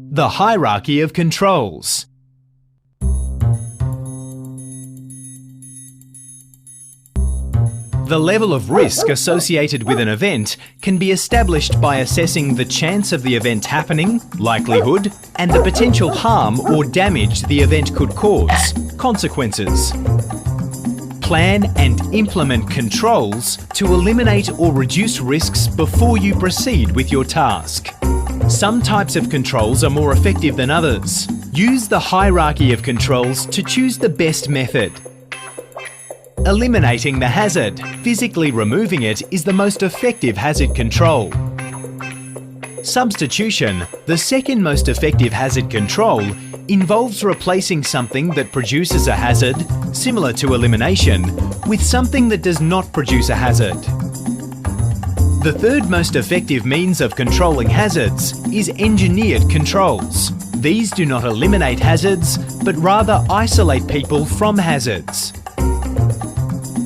The hierarchy of controls. The level of risk associated with an event can be established by assessing the chance of the event happening, likelihood, and the potential harm or damage the event could cause, consequences. Plan and implement controls to eliminate or reduce risks before you proceed with your task. Some types of controls are more effective than others. Use the hierarchy of controls to choose the best method. Eliminating the hazard. Physically removing it is the most effective hazard control. Substitution, the second most effective hazard control, involves replacing something that produces a hazard, similar to elimination, with something that does not produce a hazard. The third most effective means of controlling hazards is engineered controls. These do not eliminate hazards, but rather isolate people from hazards.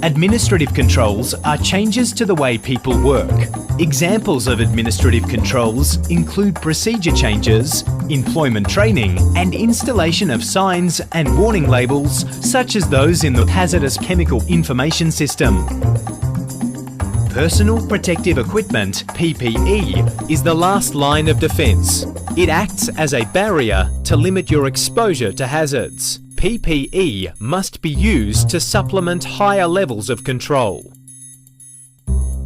Administrative controls are changes to the way people work. Examples of administrative controls include procedure changes, employment training, and installation of signs and warning labels, such as those in the Hazardous Chemical Information System. Personal protective equipment, PPE, is the last line of defence. It acts as a barrier to limit your exposure to hazards. PPE must be used to supplement higher levels of control.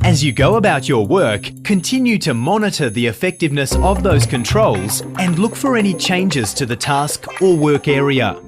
As you go about your work, continue to monitor the effectiveness of those controls and look for any changes to the task or work area.